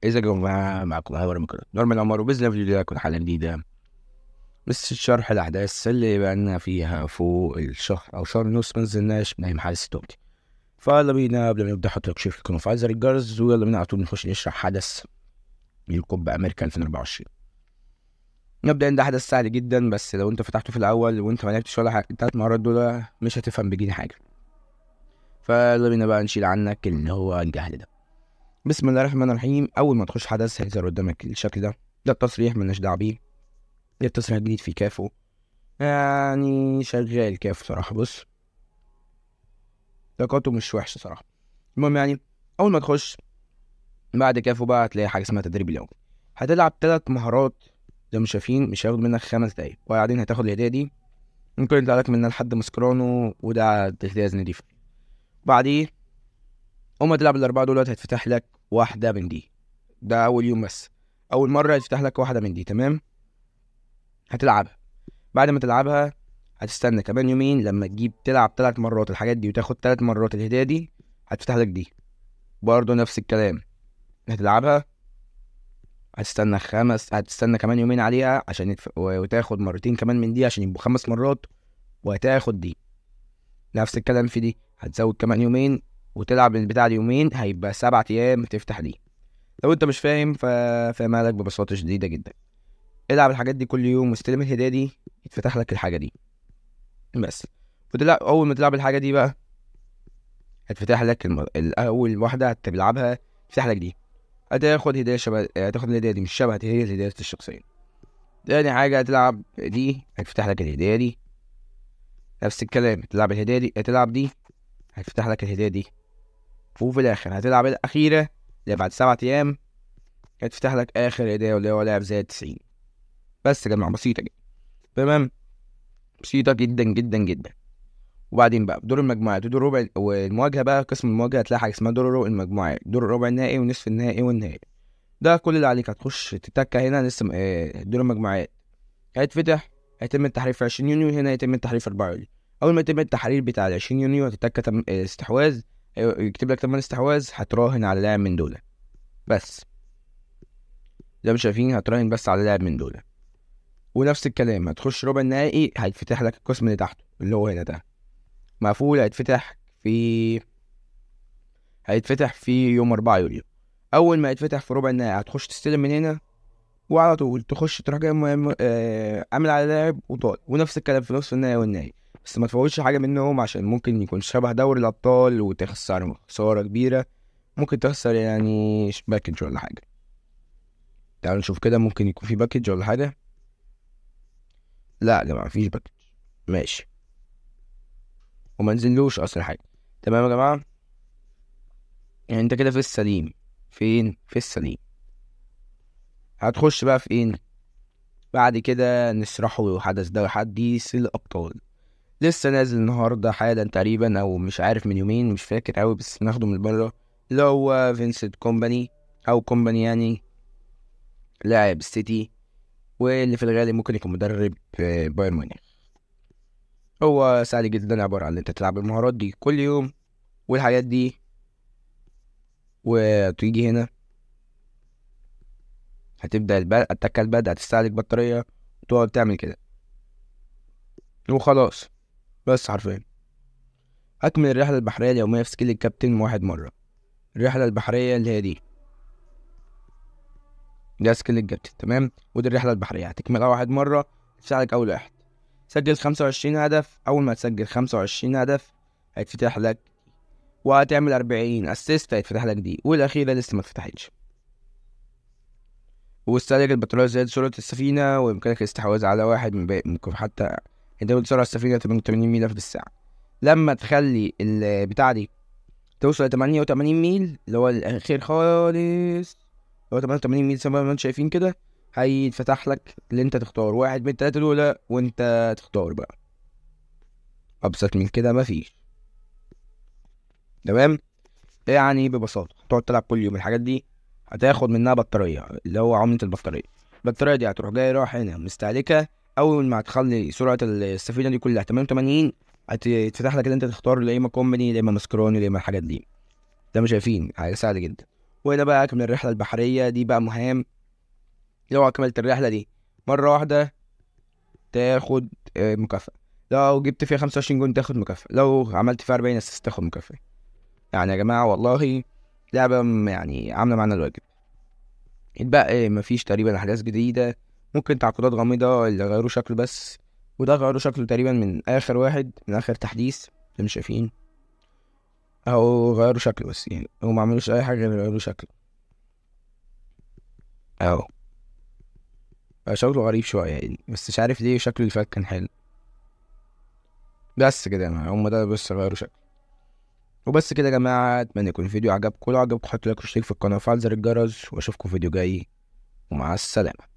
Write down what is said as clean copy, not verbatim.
إذا جو معكم عمر مكرر نورمان عمر، وبإذن الله في الفيديو ده هيكون حلقة جديدة بس شرح الأحداث اللي بقالنا فيها فوق الشهر أو شهر ونص منزلناش من أي محل ستوكتي. فيلا بينا قبل ما نبدأ حط لك شير في القناة وفعل زر الجرس، ويلا بينا على طول نخش نشرح حدث الكوبا أمريكا 2024. نبدأ إن ده حدث سهل جدا، بس لو أنت فتحته في الأول وأنت ما لعبتش ولا حاجة التلات مرات دول مش هتفهم بجنيه حاجة. فيلا بينا بقى نشيل عنك اللي هو الجهل ده. بسم الله الرحمن الرحيم. أول ما تخش حدث هيظهر قدامك الشكل ده التصريح ملناش دعوة بيه. ده التصريح الجديد في كافو، يعني شغال كافو صراحة. بص طاقته مش وحشة صراحة. المهم يعني أول ما تخش بعد كافو بقى هتلاقي حاجة اسمها تدريب اليوم. هتلعب 3 مهارات زي ما شايفين، مش هياخد منك 5 دقايق، وبعدين هتاخد الهدية دي ممكن يطلع لك منها لحد مسكرانو، وده هدية نضيفة. بعديه أول ما تلعب ال4 دولت هيتفتح لك واحدة من دي. ده أول يوم بس، أول مرة هيتفتح لك واحدة من دي، تمام؟ هتلعبها. بعد ما تلعبها هتستنى كمان يومين لما تجيب تلعب 3 مرات الحاجات دي وتاخد 3 مرات الهدية دي، هتفتح لك دي برضه نفس الكلام. هتلعبها، هتستنى كمان يومين عليها عشان وتاخد مرتين كمان من دي عشان يبقوا 5 مرات، وهتاخد دي نفس الكلام. في دي هتزود كمان يومين وتلعب البتاع دي يومين، هيبقى 7 أيام تفتح دي. لو انت مش فاهم فاهمها لك ببساطة شديدة جدا. العب الحاجات دي كل يوم واستلم الهدية دي، يتفتح لك الحاجة دي بس. أول ما تلعب الحاجة دي بقى هتفتح لك الأول واحدة هتلعبها تفتح لك دي. هتاخد هدية هتاخد الهدية دي مش شبه هي الهدية الشخصية. تاني حاجة هتلعب دي هتفتح لك الهدية دي نفس الكلام. تلعب الهدية دي هتلعب دي هتفتح لك الهدية دي. وفي الآخر هتلعب الأخيرة اللي بعد 7 أيام هتفتح لك آخر هدية واللي هو لاعب زي 90. بس يا جماعة بسيطة جدا، تمام؟ بسيطة جدا جدا جدا. وبعدين بقى دور المجموعات ودور ربع والمواجهة. بقى قسم المواجهة هتلاقي حاجة اسمها دور ربع المجموعات، دور الربع النهائي ونصف النهائي والنهائي. ده كل اللي عليك. هتخش تتكة هنا لسه دور المجموعات هيتفتح، هيتم التحرير في 20 يونيو، هنا هيتم التحرير في 4 يوليو. أول ما يتم التحرير بتاع 20 يونيو هتتكة استحواذ، يكتب لك تمن استحواذ، هتراهن على لاعب من دول بس. زي ما شايفين هتراهن بس على لاعب من دول. ونفس الكلام هتخش ربع النهائي هيتفتح لك القسم اللي تحته اللي هو هنا ده مقفول، هيتفتح في يوم 4 يوليو. أول ما يتفتح في ربع النهائي هتخش تستلم من هنا، وعلى طول تخش تروح جاي عامل على لاعب وطال. ونفس الكلام في نصف النهائي والنهائي، بس ما تفوتش حاجة منهم عشان ممكن يكون شبه دوري الأبطال وتخسر خسارة كبيرة. ممكن تخسر يعني باكج ولا حاجة. تعالوا نشوف كده، ممكن يكون في باكج ولا حاجة. لا يا جماعة مفيش باكج، ماشي. وما نزلوش أصل حاجة، تمام يا جماعة؟ يعني انت كده في السليم. فين في السليم؟ هتخش بقى في ايه بعد كده؟ نشرحه حدث ده حديث الابطال لسه نازل النهارده حالا تقريبا، او مش عارف من يومين، مش فاكر قوي، بس ناخده من بره. اللي هو فينسنت كومباني او كومباني، يعني لاعب السيتي، واللي في الغالب ممكن يكون مدرب في بايرن ميونخ. هو سهل جدا، عبارة عن ان انت تلعب المهارات دي كل يوم والحاجات دي، وتيجي هنا هتبدأ التكة البدء، هتستهلك بطارية وتقعد تعمل كده وخلاص. بس حرفيا أكمل الرحلة البحرية اليومية في سكيل الكابتن 1 مرة. الرحلة البحرية اللي هي دي سكيل الكابتن، تمام؟ ودي الرحلة البحرية هتكملها 1 مرة، تساعدك أول واحد. سجل 25 هدف. أول ما تسجل 25 هدف هيتفتح لك، وهتعمل 40 أسيست هيتفتح لك دي، والأخيرة لسه ما اتفتحتش. واستهلك البطارية زائد سرعة السفينة، ويمكنك الاستحواذ على واحد من باقي. ممكن حتى انت بتسرع السفينة 88 ميل في الساعة. لما تخلي البتاع دي توصل 88 ميل اللي هو الأخير خالص، اللي هو 88 ميل زي ما انتم شايفين كده، هيتفتح لك اللي انت تختار واحد من ال3 دول، وانت تختار بقى. أبسط من كده مفيش، تمام؟ يعني ببساطة تقعد تلعب كل يوم الحاجات دي، هتاخد منها بطارية اللي هو عملة البطارية. البطارية دي هتروح جاي رايح هنا مستهلكة. أول ما هتخلي سرعة السفينة دي كلها 88 هتتفتح لك اللي انت تختار، يا اما كومباني يا اما مسكروني يا اما الحاجات دي. ده مش شايفين حاجة سهلة جدا. وهنا بقى من الرحلة البحرية دي بقى مهام. لو كملت الرحلة دي مرة واحدة تاخد مكافأة، لو جبت فيها 25 جون تاخد مكافأة، لو عملت فيها 40 اسيست تاخد مكافأة. يعني يا جماعة والله لعبة يعني عاملة معانا الواجب. اتبقى مفيش تقريبا أحداث جديدة، ممكن تعقيدات غامضة اللي غيروا شكله بس، وده غيروا شكله تقريبا من آخر واحد، من آخر تحديث اللي مش شايفين أهو، غيروا شكله بس، يعني هو معملوش أي حاجة غير غيروا شكله أهو. شكله غريب شوية يعني، بس مش عارف ليه شكله اللي فات كان حلو. بس كده يا جماعة هما ده بس غيروا شكله. وبس كده يا جماعة، أتمنى يكون الفيديو عجبكم، لو عجبكم حطوا لايك واشترك في القناة وفعل زر الجرس، وأشوفكم فيديو جاي، ومع السلامة.